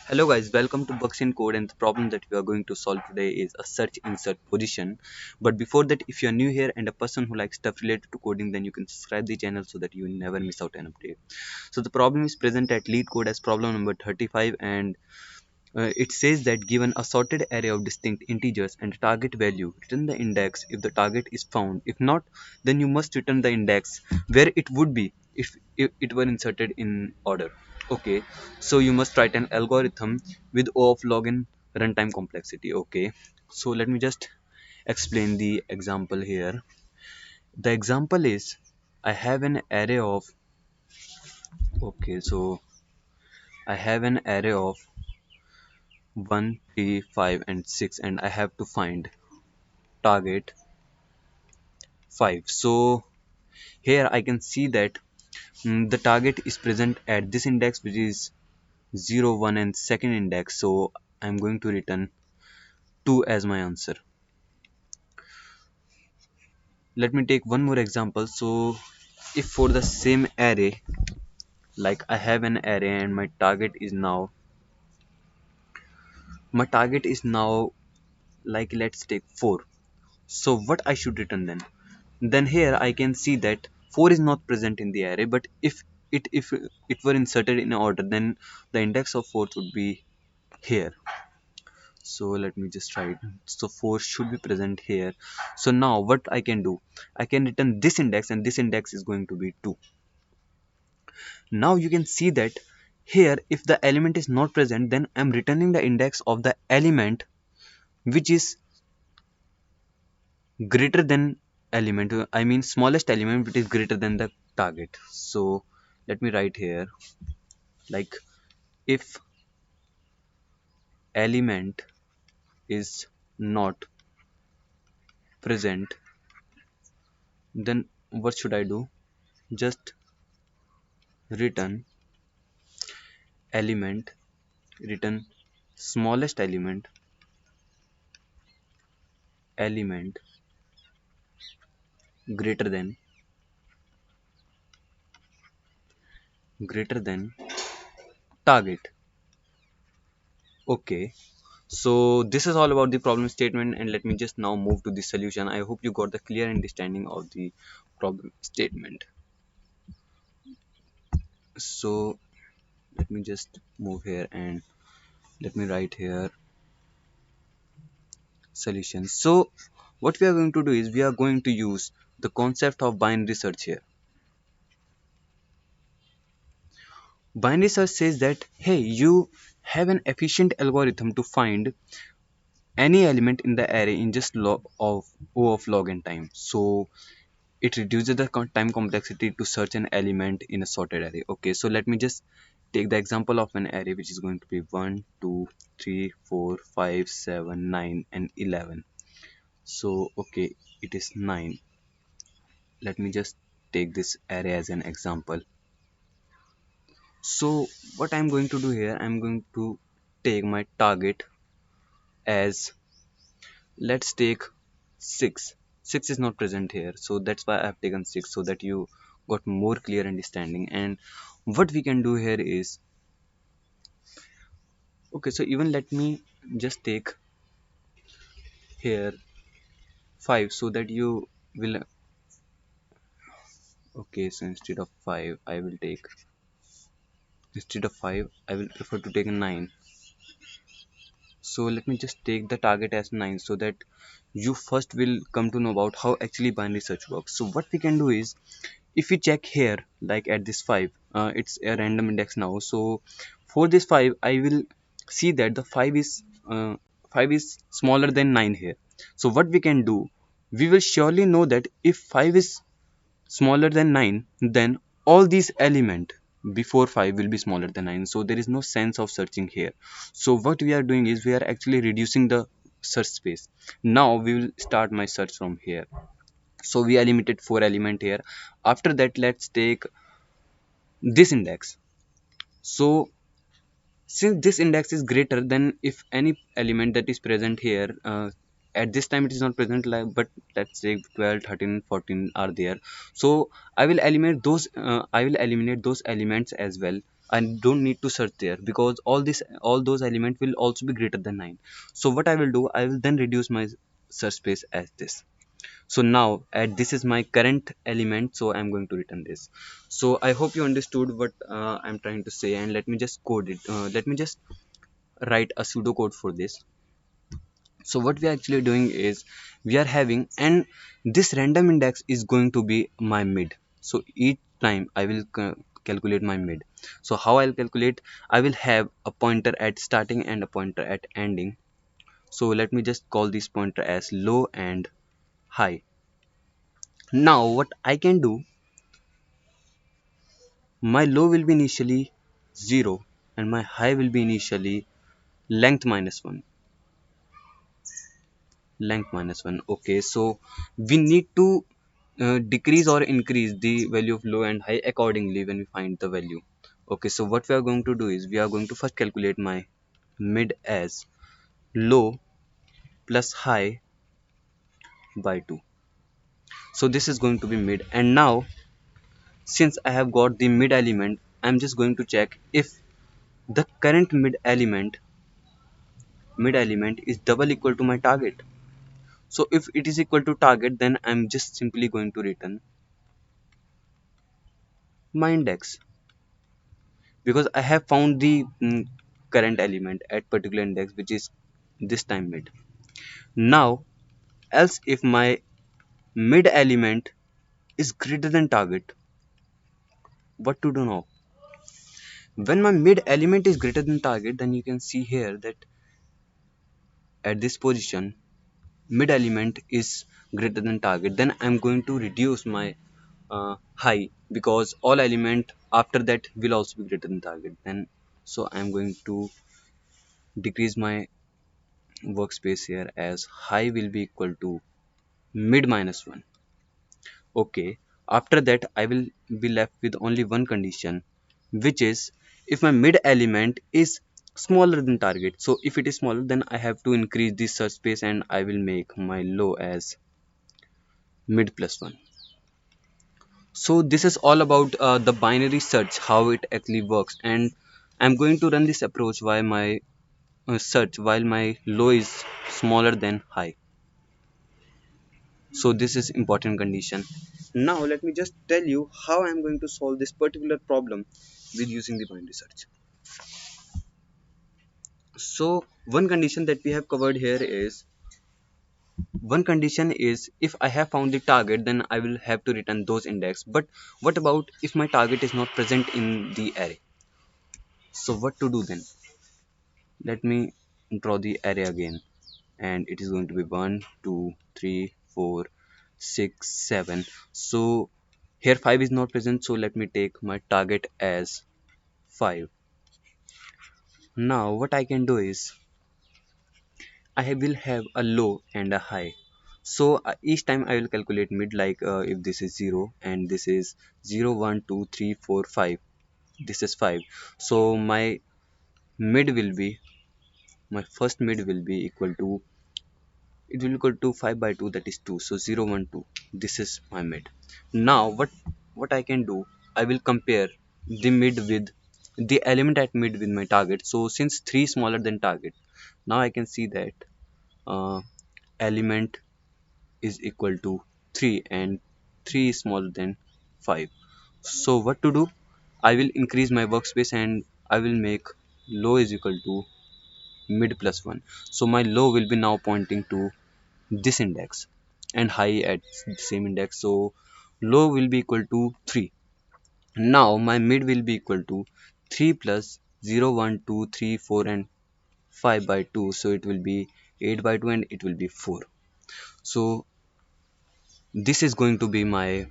Hello guys, welcome to Bugs in Code, and the problem that we are going to solve today is a search insert position. But before that, if you are new here and a person who likes stuff related to coding, then you can subscribe the channel so that you will never miss out an update. So the problem is present at LeetCode as problem number 35, and it says that given a sorted array of distinct integers and a target value, return the index if the target is found. If not, then you must return the index where it would be if it were inserted in order. Okay, so you must write an algorithm with O of log n runtime complexity. Okay, so let me just explain the example here. The example is I have an array of okay, so I have an array of 1, 3, 5, and 6, and I have to find target 5. So here I can see that the target is present at this index, which is 0, 1, and second index. So I'm going to return 2 as my answer. Let me take one more example. So if for the same array, like I have an array and my target is now like let's take 4. So what I should return then? Then here I can see that 4 is not present in the array, but if it were inserted in order, then the index of 4th would be here. So let me just write. So 4 should be present here. So now what I can do, I can return this index, and this index is going to be 2. Now you can see that here if the element is not present, then I'm returning the index of the element which is greater than element, I mean smallest element which is greater than the target. So let me write here, like if element is not present, then what should I do? Just return element, return smallest element greater than target. Okay, so this is all about the problem statement, and let me just now move to the solution. I hope you got the clear understanding of the problem statement. So let me just move here and let me write here solution. So what we are going to do is we are going to use the concept of binary search here. Binary search says that hey, you have an efficient algorithm to find any element in the array in just log of O of log n time. So it reduces the time complexity to search an element in a sorted array. Okay, so let me just take the example of an array which is going to be 1, 2, 3, 4, 5, 7, 9, and 11. So okay, it is 9. Let me just take this array as an example. So what I'm going to do here, I'm going to take my target as, let's take 6. 6 is not present here, so that's why I have taken 6, so that you got more clear understanding. And what we can do here is, okay, so even let me just take here 5 so that you will, okay, so instead of 5 I will take, instead of 5 I will prefer to take a 9. So let me just take the target as 9 so that you first will come to know about how actually binary search works. So what we can do is, if we check here like at this 5, it's a random index now. So for this 5 I will see that the 5 is smaller than 9 here. So what we can do, we will surely know that if 5 is smaller than 9, then all these element before 5 will be smaller than 9, so there is no sense of searching here. So what we are doing is we are actually reducing the search space. Now we will start my search from here. So we are limited 4 element here. After that, let's take this index. So since this index is greater than if any element that is present here, at this time it is not present, like, but let's say 12, 13, 14 are there. So I will eliminate those elements as well. I don't need to search there because all those elements will also be greater than 9. So what I will do, I will then reduce my search space as this. So now at this is my current element, so I'm going to return this. So I hope you understood what I'm trying to say, and let me just code it. Let me just write a pseudocode for this. So what we are actually doing is we are having, and this random index is going to be my mid. So each time I will calculate my mid. So how I'll calculate, I will have a pointer at starting and a pointer at ending. So let me just call this pointer as low and high. Now what I can do, my low will be initially 0 and my high will be initially length minus 1. Length minus 1. Okay, so we need to decrease or increase the value of low and high accordingly when we find the value. Okay, so what we are going to do is we are going to first calculate my mid as low plus high by 2. So this is going to be mid, and now since I have got the mid element, I'm just going to check if the current mid element is double equal to my target. So if it is equal to target, then I'm just simply going to return my index, because I have found the current element at particular index, which is this time mid. Now, else if my mid element is greater than target, what to do now? When my mid element is greater than target, then you can see here that at this position, mid element is greater than target. Then I'm going to reduce my high, because all element after that will also be greater than target. Then so I'm going to decrease my workspace here as high will be equal to mid minus 1. Okay, after that I will be left with only one condition, which is if my mid element is smaller than target. So if it is smaller, then I have to increase the search space and I will make my low as mid plus 1. So this is all about the binary search, how it actually works, and I'm going to run this approach while my while my low is smaller than high. So this is important condition. Now let me just tell you how I'm going to solve this particular problem with using the binary search. So one condition that we have covered here is, one condition is if I have found the target, then I will have to return those index. But what about if my target is not present in the array? So what to do then? Let me draw the array again, and it is going to be 1 2 3 4 6 7. So here 5 is not present, so let me take my target as 5. Now what I can do is I will have a low and a high. So each time I will calculate mid, like if this is 0 and this is 0 1 2 3 4 5, this is 5. So mid will be my first mid will be equal to, it will equal to 5 by 2, that is 2. So 0 1 2, this is my mid. Now what I can do, I will compare the mid with the element at mid with my target. So since 3 is smaller than target, now I can see that uh, element is equal to 3 and 3 is smaller than 5. So what to do, I will increase my workspace and I will make low is equal to mid plus 1. So my low will be now pointing to this index and high at the same index. So low will be equal to 3. Now my mid will be equal to 3 plus 0 1 2 3 4 and 5 by 2. So it will be 8 by 2 and it will be 4. So this is going to be my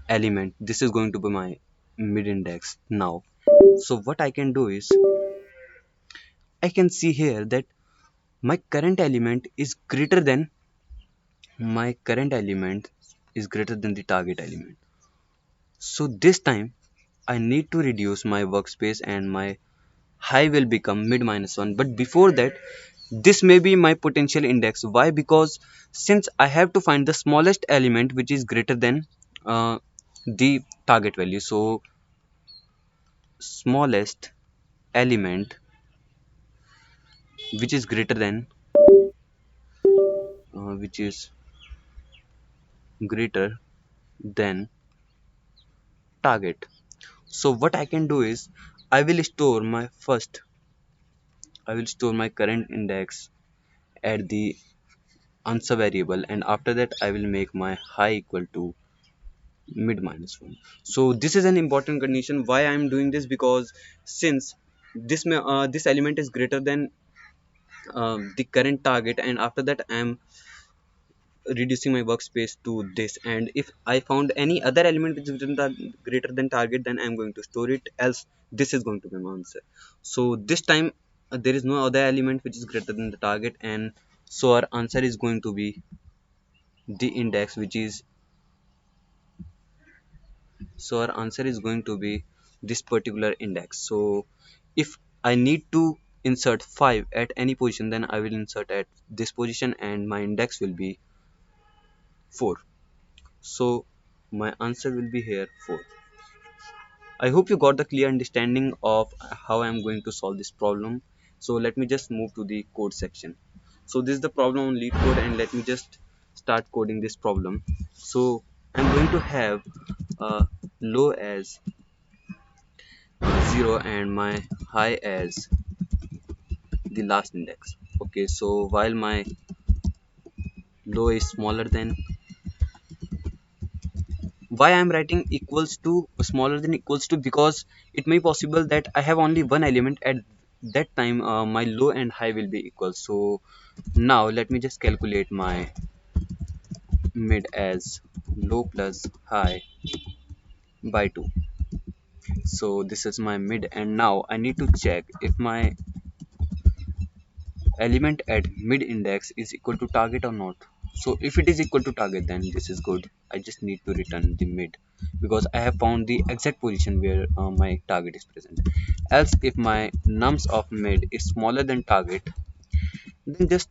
element, this is going to be my mid index now. So what I can do is I can see here that my current element is greater than the target element. So this time I need to reduce my workspace and my high will become mid minus 1. But before that, This may be my potential index. Why? Because since I have to find the smallest element which is greater than the target value. So smallest element which is greater than which is greater than target. So what I can do is I will store my first I will store my current index at the answer variable, and after that I will make my high equal to mid minus 1. So this is an important condition. Why I am doing this? Because since this element is greater than the current target, and after that I am reducing my workspace to this, and if I found any other element which is greater than target, then I'm going to store it, else this is going to be my answer. So this time there is no other element which is greater than the target, and so our answer is going to be the index which is so our answer is going to be this particular index. So if I need to insert 5 at any position, then I will insert at this position and my index will be 4. So my answer will be here 4. I hope you got the clear understanding of how I am going to solve this problem. So let me just move to the code section. So this is the problem on LeetCode, and let me just start coding this problem. So I'm going to have low as 0 and my high as the last index. Okay, so while my low is why I am writing equals to smaller than equals to, because it may be possible that I have only one element at that time. My low and high will be equal. So now let me just calculate my mid as low plus high by 2. So this is my mid, and now I need to check if my element at mid index is equal to target or not. So if it is equal to target, then this is good. I just need to return the mid because I have found the exact position where my target is present. Else if my nums of mid is smaller than target, then just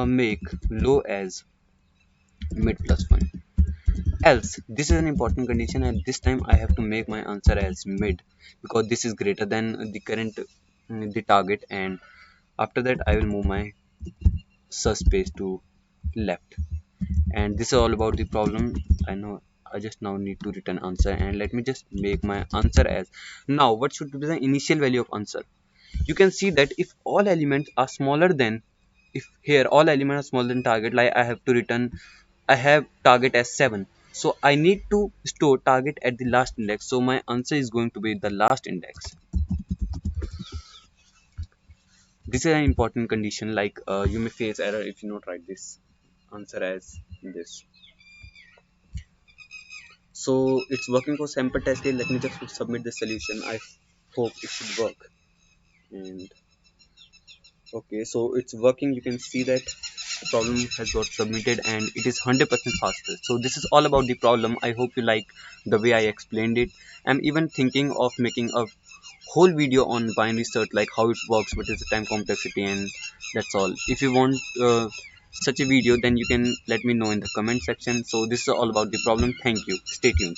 make low as mid plus 1. Else this is an important condition, and this time I have to make my answer as mid because this is greater than the current the target, and after that I will move my search space to left. And this is all about the problem. I know I just now need to return answer, and let me just make my answer as now what should be the initial value of answer. You can see that if all elements are smaller than, if here all elements are smaller than target, like I have to return, I have target as 7, so I need to store target at the last index, so my answer is going to be the last index. This is an important condition. Like you may face error if you not write this answer as this. So it's working for sample test case. Let me just submit the solution. I hope it should work. And okay, so it's working. You can see that the problem has got submitted and it is 100% faster. So this is all about the problem. I hope you like the way I explained it. I'm even thinking of making a whole video on binary search, like how it works, what is the time complexity, and that's all. If you want such a video, then you can let me know in the comment section. So this is all about the problem. Thank you. Stay tuned.